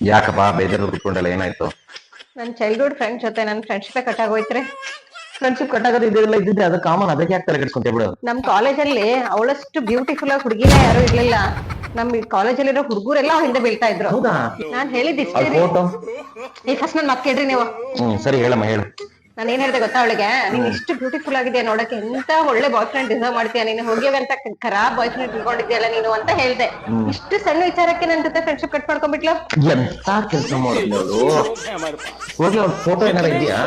ಯಾಕಪ್ಪ ಬೇಜಾರು ಕುತ್ಕೊಂಡಲ್ಲ ಏನಾಯ್ತು? ನನ್ ಚೈಲ್ಡ್ಹುಡ್ ಫ್ರೆಂಡ್ ಜೊತೆ ನನ್ ಫ್ರೆಂಡ್ಶಿಪ್ ಕಟ್ಟಾಗೋಯ್ತ್ರೆ. ಫ್ರೆಂಡ್ಶಿಪ್ ಕಟ್ಟಾಗದು ಇದೆಲ್ಲ ಇದ್ದಿದ್ರೆ ಅದು ಕಾಮನ್, ಅದಕ್ಕೆ ಯಾಕೆ ತಲೆ ಕೆಡ್ಸ್ಕೊಂತೀಯ ಬಿಡು. ನಮ್ ಕಾಲೇಜಲ್ಲಿ ಅವಳಷ್ಟು ಬ್ಯೂಟಿಫುಲ್ ಆಗಿ ಹುಡುಗಿನೇ ಯಾರು ಇರ್ಲಿಲ್ಲ. ನಮ್ ಕಾಲೇಜಲ್ಲಿರೋ ಹುಡುಗರೆಲ್ಲ ಅವ್ಳ ಹಿಂದೆ ಬೀಳ್ತಾ ಇದ್ರು. ಹೌದಾ? ನಾನ್ ಹೇಳಿದ್ದಿಷ್ಟೇ ಅವ್ಳ ರೀ. ಫೋಟೋ ಈ ಫಸ್ಟ್ ನನ್ ಮತ್ ಕೇಳ್ರಿ ನೀವು. ಸರಿ ಹೇಳಮ್ಮ ಹೇಳು. ನಾನು ಏನ್ ಹೇಳ್ದೆ ಗೊತ್ತಾ ಅವಳಿಗೆ, ನೀನ್ ಇಷ್ಟು ಬ್ಯೂಟಿಫುಲ್ ಆಗಿದ್ಯಾ ನೋಡಕ್ಕೆ, ಎಂತ ಒಳ್ಳೆ ಬಾಯ್ ಫ್ರೆಂಡ್ ಡಿಸರ್ವ್ ಮಾಡ್ತೀಯ ನೀನು, ಹೋಗ್ಯವಂತ ಖರಾಬ್ ಬಾಯ್ ಫ್ರೆಂಡ್ ತಿಳ್ಕೊಂಡಿದ್ಯಲ್ಲ ನೀನು ಅಂತ ಹೇಳ್ದೆ. ಇಷ್ಟು ಸಣ್ಣ ವಿಚಾರಕ್ಕೆ ನನ್ ಜೊತೆ ಫ್ರೆಂಡ್ಶಿಪ್ ಕಟ್ ಮಾಡ್ಕೊಂಡ್ಬಿಟ್ಲು. ಎಂತ ಕೆಲಸ ಮಾಡಿದ್ಲು ಅವಳು? ಹೋಗಿ ಅವ್ಳ ಫೋಟೋ ಏನಾರ ಇದೆಯಾ?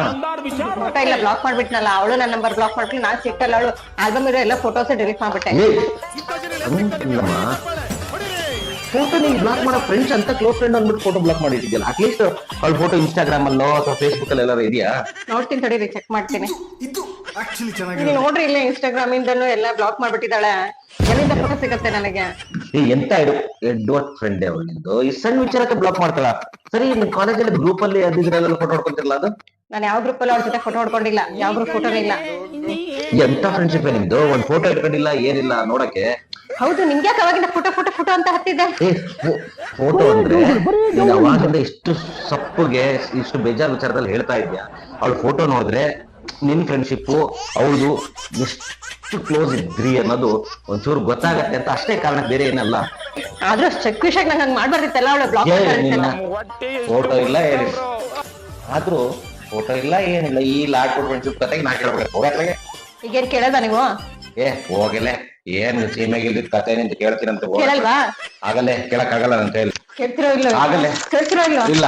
ಫೋಟೋ ಇಲ್ಲ, ಬ್ಲಾಕ್ ಮಾಡ್ಬಿಟ್ನಲ್ಲ. ಅವಳು ನನ್ನ ನಂಬರ್ ಬ್ಲಾಕ್ ಮಾಡ್ಬಿಟ್ಟು ನಾನ್ ಸಿಟ್ಟಲ್ಲ ಅವಳು ಆಲ್ಬಮ್ ಇರೋ ಎಲ್ಲ ಫೋಟೋಸ್ ಡಿಲೀಟ್ ಮಾಡ್ಬಿಟ್ಟೆ. ಫೋಟೋ ನೀನ್ ಬ್ಲಾಕ್ ಮಾಡೋ ಫ್ರೆಂಡ್ಸ್ ಅಂತ ಕ್ಲೋಸ್ ಫ್ರೆಂಡ್ ಅಂದ್ಬಿಟ್ಟು ಫೋಟೋ ಬ್ಲಾಕ್ ಮಾಡಿಟ್ಟಿದ್ಯಲ್ಲ. ಅಟ್ಲೀಸ್ಟ್ ಅವಳ ಫೋಟೋ ಇನ್ಸ್ಟಾಗ್ರಾಮ್ ಅಲ್ಲೋ ಅಥವಾ ಫೇಸ್ಬುಕ್ ಅಲ್ಲಿ ಎಲ್ಲಾರು ಇದೆಯಾ? ನೋಡ್ತೀನಿ ತಡೀರಿ, ಚೆಕ್ ಮಾಡ್ತೀನಿ. ನೀವು ನೋಡ್ರಿ, ಇಲ್ಲ ಇನ್ಸ್ಟಾಗ್ರಾಮ್ ಇಂದನು ಎಲ್ಲ ಬ್ಲಾಕ್ ಮಾಡ್ಬಿಟ್ಟಿದ್ದಾಳೆ. ಎಲ್ಲಿಂದ ಫೋಟೋ ಸಿಗುತ್ತೆ ನನಗೆ? ಎಂತ ಎಡ್ವರ್ಡ್ ಫ್ರೆಂಡ್ ಅವಳಿಂದು ಈ ಸಣ್ಣ ವಿಚಾರಕ್ಕೆ ಬ್ಲಾಕ್ ಮಾಡ್ತಾಳ? ಸರಿ, ನಿಮ್ ಕಾಲೇಜಲ್ಲಿ ಗ್ರೂಪ್ ಅಲ್ಲಿ ಅದಿದ್ರೆಲ್ಲ ಫೋಟೋ ಹೊಡ್ಕೊಂತಿರಲ್ಲ ಅದು? ನಾನು ಯಾವ ಗ್ರೂಪ್ ಅಲ್ಲಿ ಅವ್ರ ಜೊತೆ ಫೋಟೋ ಹೊಡ್ಕೊಂಡಿಲ್ಲ, ಯಾವ ಗ್ರೂಪ್ ಫೋಟೋನೂ ಇಲ್ಲ. ಎಂತ ಫ್ರೆಂಡ್ಶಿಪ್ ನಿಮ್ದು? ಒಂದ್ ಫೋಟೋ ಇಟ್ಕೊಂಡಿಲ್ಲ ಏನಿಲ್ಲ ನೋಡಕ್ಕೆ. ಹೌದು, ನಿಮ್ಗೆ ಯಾಕೆ ಅವಾಗಿಂದ ಫೋಟೋ ಫೋಟೋ ಫೋಟೋ ಅಂತ ಹತ್ತಿದೆ? ಫೋಟೋ ಅಂದ್ರೆ ನೀನ್ ಅವಾಗಿಂದ ಇಷ್ಟು ಸಪ್ಪಗೆ ಇಷ್ಟು ಬೇಜಾರ್ ವಿಚಾರದಲ್ಲಿ ಹೇಳ್ತಾ ಇದ್ಯಾ. ಅವಳ ಫೋಟೋ ನೋಡಿದ್ರೆ ನಿನ್ ಫ್ರೆಂಡ್ಶಿಪ್ ಅವಳು ಎಷ್ಟು ಕ್ಲೋಸ್ ಇದ್ರಿ ಅನ್ನೋದು ಒಂಚೂರು ಗೊತ್ತಾಗತ್ತೆ ಅಂತ ಅಷ್ಟೇ ಕಾರಣ, ಬೇರೆ ಏನಲ್ಲ. ಆದ್ರೂ ಚೆಕ್ ವಿಷಯಕ್ಕೆ ನಂಗೆ ಹಂಗ್ ಮಾಡ್ಬಾರ್ದಿತ್ತಲ್ಲ ಅವಳು ಬ್ಲಾಕ್. ಫೋಟೋ ಇಲ್ಲ ಏನಿಲ್ಲ, ಆದ್ರೂ ಫೋಟೋ ಇಲ್ಲ ಏನಿಲ್ಲ. ಈ ಲಾಟ್ ಫ್ರೆಂಡ್ಶಿಪ್ ಕತೆಗೆ ನಾ ಕೇಳ್ಬೇಕು ಹೋಗತ್ಲಾಗೆ. ಈಗೇನ್ ಕೇಳದ ನೀವು? ಹೋಗಲೆ, ಏನ್ ಸೀಮೆಗೆ ಇಲ್ದಿದ್ ಕತೆ ನಿಂತ ಕೇಳ್ತೀರಂತ ಕೇಳಲ್ವಾ? ಆಗಲ್ಲೇ, ಕೇಳಕ್ ಆಗಲ್ಲ ಅಂತ ಹೇಳಿ. ಕೇಳ್ತಿರೋ ಇಲ್ಲ? ಆಗಲ್ಲೇ, ಕೇಳ್ತಿರೋ ಇಲ್ಲ? ಇಲ್ಲ.